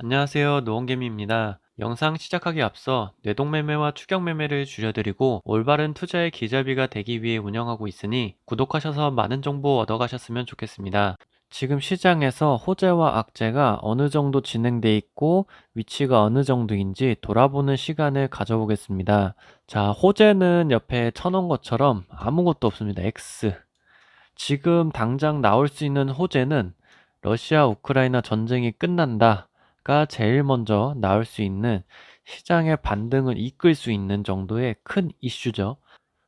안녕하세요. 노원개미입니다. 영상 시작하기 앞서 뇌동매매와 추격매매를 줄여드리고 올바른 투자의 기자비가 되기 위해 운영하고 있으니 구독하셔서 많은 정보 얻어가셨으면 좋겠습니다. 지금 시장에서 호재와 악재가 어느 정도 진행돼 있고 위치가 어느 정도인지 돌아보는 시간을 가져보겠습니다. 자, 호재는 옆에 쳐놓은 것처럼 아무것도 없습니다. X. 지금 당장 나올 수 있는 호재는 러시아 우크라이나 전쟁이 끝난다가 제일 먼저 나올 수 있는 시장의 반등을 이끌 수 있는 정도의 큰 이슈죠.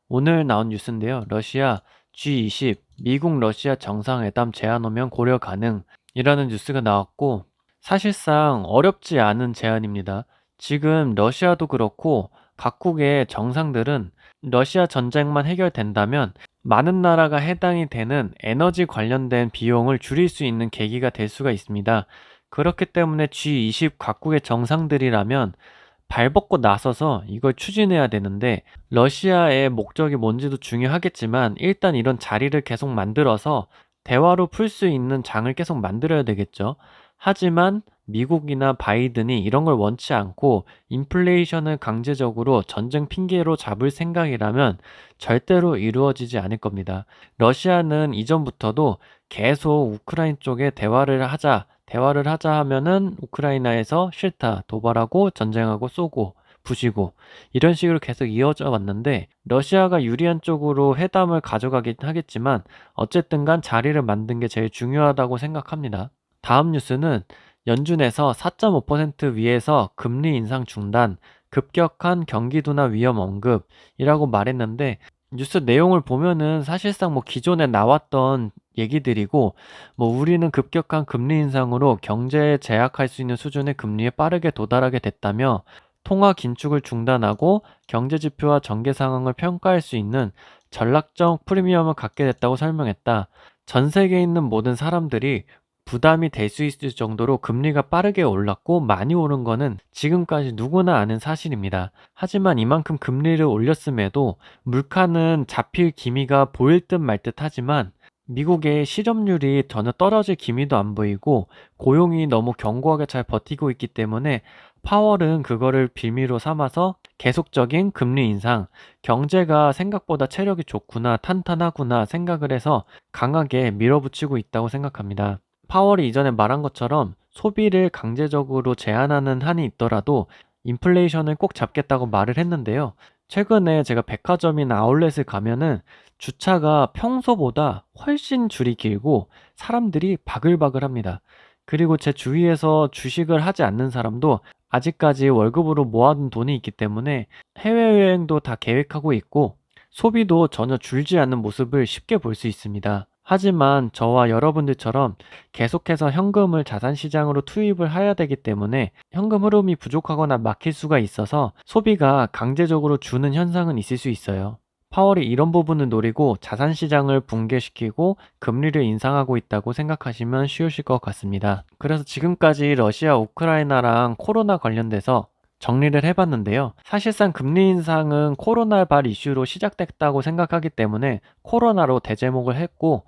오늘 나온 뉴스인데요. 러시아 G20 미국 러시아 정상회담 제안 오면 고려 가능이라는 뉴스가 나왔고 사실상 어렵지 않은 제안입니다. 지금 러시아도 그렇고 각국의 정상들은 러시아 전쟁만 해결된다면 많은 나라가 해당이 되는 에너지 관련된 비용을 줄일 수 있는 계기가 될 수가 있습니다. 그렇기 때문에 G20 각국의 정상들이라면 발벗고 나서서 이걸 추진해야 되는데 러시아의 목적이 뭔지도 중요하겠지만 일단 이런 자리를 계속 만들어서 대화로 풀 수 있는 장을 계속 만들어야 되겠죠. 하지만 미국이나 바이든이 이런 걸 원치 않고 인플레이션을 강제적으로 전쟁 핑계로 잡을 생각이라면 절대로 이루어지지 않을 겁니다. 러시아는 이전부터도 계속 우크라이나 쪽에 대화를 하자 하면은 우크라이나에서 싫다, 도발하고 전쟁하고 쏘고 부시고 이런 식으로 계속 이어져 왔는데 러시아가 유리한 쪽으로 회담을 가져가긴 하겠지만 어쨌든 간 자리를 만든 게 제일 중요하다고 생각합니다. 다음 뉴스는 연준에서 4.5% 위에서 금리 인상 중단, 급격한 경기 둔화 위험 언급이라고 말했는데 뉴스 내용을 보면은 사실상 뭐 기존에 나왔던 얘기들이고 뭐 우리는 급격한 금리 인상으로 경제에 제약할 수 있는 수준의 금리에 빠르게 도달하게 됐다며 통화 긴축을 중단하고 경제 지표와 전개 상황을 평가할 수 있는 전략적 프리미엄을 갖게 됐다고 설명했다. 전 세계에 있는 모든 사람들이 부담이 될 수 있을 정도로 금리가 빠르게 올랐고 많이 오른 거는 지금까지 누구나 아는 사실입니다. 하지만 이만큼 금리를 올렸음에도 물가는 잡힐 기미가 보일 듯 말 듯 하지만 미국의 실업률이 전혀 떨어질 기미도 안 보이고 고용이 너무 견고하게 잘 버티고 있기 때문에 파월은 그거를 빌미로 삼아서 계속적인 금리 인상, 경제가 생각보다 체력이 좋구나, 탄탄하구나 생각을 해서 강하게 밀어붙이고 있다고 생각합니다. 파월이 이전에 말한 것처럼 소비를 강제적으로 제한하는 한이 있더라도 인플레이션을 꼭 잡겠다고 말을 했는데요. 최근에 제가 백화점이나 아울렛을 가면은 주차가 평소보다 훨씬 줄이 길고 사람들이 바글바글 합니다. 그리고 제 주위에서 주식을 하지 않는 사람도 아직까지 월급으로 모아둔 돈이 있기 때문에 해외여행도 다 계획하고 있고 소비도 전혀 줄지 않는 모습을 쉽게 볼 수 있습니다. 하지만 저와 여러분들처럼 계속해서 현금을 자산시장으로 투입을 해야 되기 때문에 현금 흐름이 부족하거나 막힐 수가 있어서 소비가 강제적으로 주는 현상은 있을 수 있어요. 파월이 이런 부분을 노리고 자산시장을 붕괴시키고 금리를 인상하고 있다고 생각하시면 쉬우실 것 같습니다. 그래서 지금까지 러시아, 우크라이나랑 코로나 관련돼서 정리를 해봤는데요. 사실상 금리 인상은 코로나 발 이슈로 시작됐다고 생각하기 때문에 코로나로 대제목을 했고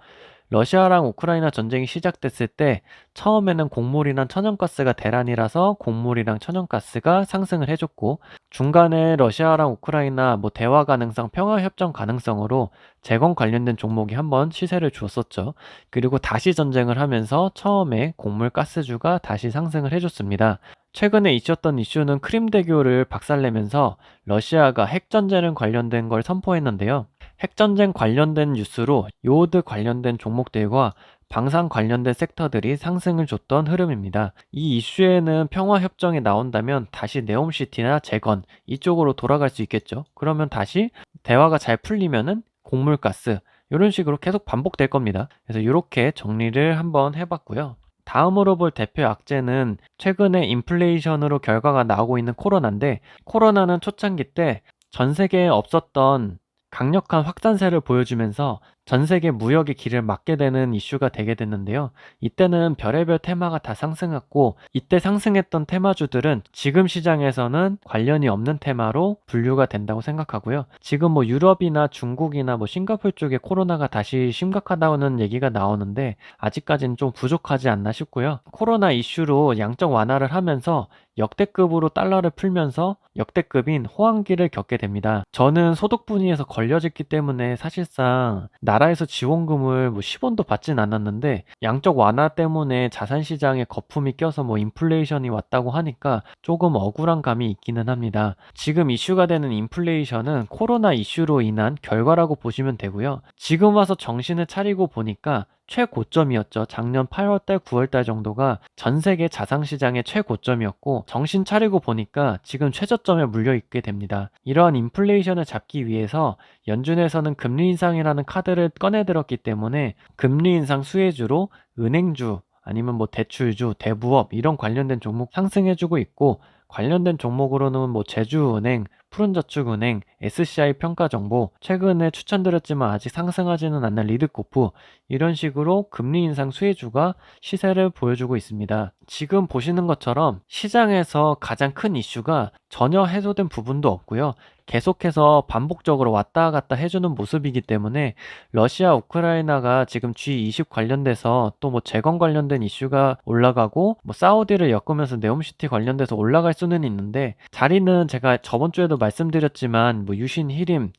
러시아랑 우크라이나 전쟁이 시작됐을 때 처음에는 곡물이랑 천연가스가 대란이라서 곡물이랑 천연가스가 상승을 해줬고 중간에 러시아랑 우크라이나 뭐 대화 가능성, 평화협정 가능성으로 재건 관련된 종목이 한번 시세를 주었었죠. 그리고 다시 전쟁을 하면서 처음에 곡물 가스주가 다시 상승을 해줬습니다. 최근에 있었던 이슈는 크림대교를 박살내면서 러시아가 핵전쟁 관련된 걸 선포했는데요. 핵전쟁 관련된 뉴스로 요오드 관련된 종목들과 방산 관련된 섹터들이 상승을 줬던 흐름입니다. 이 이슈에는 평화협정이 나온다면 다시 네옴시티나 재건 이쪽으로 돌아갈 수 있겠죠. 그러면 다시 대화가 잘 풀리면은 곡물가스 이런 식으로 계속 반복될 겁니다. 그래서 이렇게 정리를 한번 해봤고요. 다음으로 볼 대표 악재는 최근에 인플레이션으로 결과가 나오고 있는 코로나인데 코로나는 초창기 때 전 세계에 없었던 강력한 확산세를 보여주면서 전 세계 무역의 길을 막게 되는 이슈가 되게 됐는데요. 이때는 별의별 테마가 다 상승했고, 이때 상승했던 테마주들은 지금 시장에서는 관련이 없는 테마로 분류가 된다고 생각하고요. 지금 뭐 유럽이나 중국이나 뭐 싱가포르 쪽에 코로나가 다시 심각하다는 얘기가 나오는데 아직까지는 좀 부족하지 않나 싶고요. 코로나 이슈로 양적 완화를 하면서 역대급으로 달러를 풀면서 역대급인 호황기를 겪게 됩니다. 저는 소득 분위에서 걸려졌기 때문에 사실상 나라에서 지원금을 뭐 10원도 받진 않았는데 양적 완화 때문에 자산 시장에 거품이 껴서 뭐 인플레이션이 왔다고 하니까 조금 억울한 감이 있기는 합니다. 지금 이슈가 되는 인플레이션은 코로나 이슈로 인한 결과라고 보시면 되고요. 지금 와서 정신을 차리고 보니까 최고점이었죠. 작년 8월달, 9월달 정도가 전 세계 자산시장의 최고점이었고 정신 차리고 보니까 지금 최저점에 물려있게 됩니다. 이러한 인플레이션을 잡기 위해서 연준에서는 금리 인상이라는 카드를 꺼내들었기 때문에 금리 인상 수혜주로 은행주 아니면 뭐 대출주, 대부업 이런 관련된 종목 상승해주고 있고 관련된 종목으로는 뭐 제주은행, 푸른저축은행, SCI 평가정보, 최근에 추천드렸지만 아직 상승하지는 않는 리드코프 이런 식으로 금리 인상 수혜주가 시세를 보여주고 있습니다. 지금 보시는 것처럼 시장에서 가장 큰 이슈가 전혀 해소된 부분도 없고요. 계속해서 반복적으로 왔다 갔다 해주는 모습이기 때문에 러시아 우크라이나가 지금 G20 관련돼서 또 뭐 재건 관련된 이슈가 올라가고 뭐 사우디를 엮으면서 네옴시티 관련돼서 올라갈 수는 있는데 자리는 제가 저번 주에도 말씀드렸지만 뭐 유신, 히림,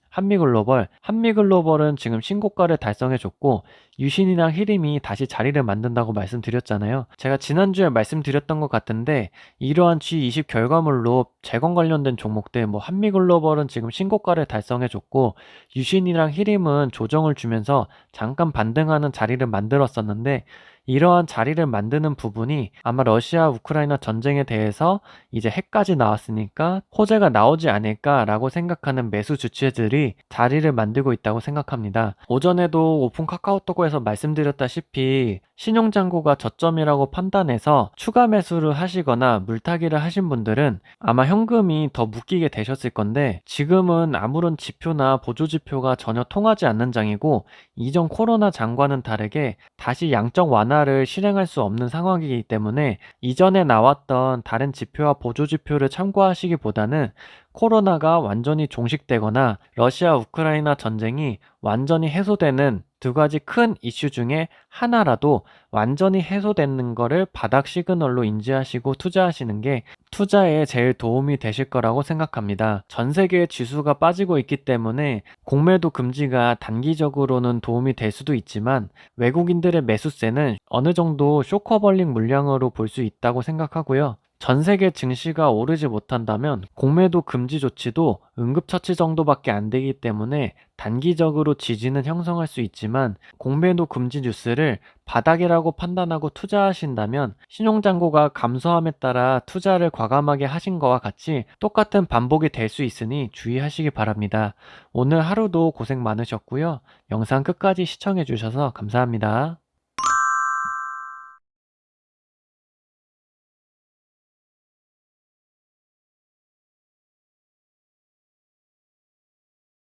한미글로벌은 지금 신고가를 달성해줬고 유신이랑 히림이 다시 자리를 만든다고 말씀드렸잖아요. 제가 지난주에 말씀드렸던 것 같은데 이러한 G20 결과물로 재건 관련된 종목들 뭐 한미글로벌은 지금 신고가를 달성해줬고 유신이랑 히림은 조정을 주면서 잠깐 반등하는 자리를 만들었었는데 이러한 자리를 만드는 부분이 아마 러시아 우크라이나 전쟁에 대해서 이제 해까지 나왔으니까 호재가 나오지 않을까라고 생각하는 매수 주체들이 자리를 만들고 있다고 생각합니다. 오전에도 오픈 카카오톡에서 말씀드렸다시피 신용잔고가 저점이라고 판단해서 추가 매수를 하시거나 물타기를 하신 분들은 아마 현금이 더 묶이게 되셨을 건데 지금은 아무런 지표나 보조지표가 전혀 통하지 않는 장이고 이전 코로나 장과는 다르게 다시 양적 완화를 실행할 수 없는 상황이기 때문에 이전에 나왔던 다른 지표와 보조지표를 참고하시기보다는 코로나가 완전히 종식되거나 러시아 우크라이나 전쟁이 완전히 해소되는 두 가지 큰 이슈 중에 하나라도 완전히 해소되는 거를 바닥 시그널로 인지하시고 투자하시는 게 투자에 제일 도움이 되실 거라고 생각합니다. 전 세계의 지수가 빠지고 있기 때문에 공매도 금지가 단기적으로는 도움이 될 수도 있지만 외국인들의 매수세는 어느 정도 쇼커벌링 물량으로 볼 수 있다고 생각하고요. 전 세계 증시가 오르지 못한다면 공매도 금지 조치도 응급처치 정도밖에 안 되기 때문에 단기적으로 지지는 형성할 수 있지만 공매도 금지 뉴스를 바닥이라고 판단하고 투자하신다면 신용잔고가 감소함에 따라 투자를 과감하게 하신 거와 같이 똑같은 반복이 될 수 있으니 주의하시기 바랍니다. 오늘 하루도 고생 많으셨고요. 영상 끝까지 시청해 주셔서 감사합니다.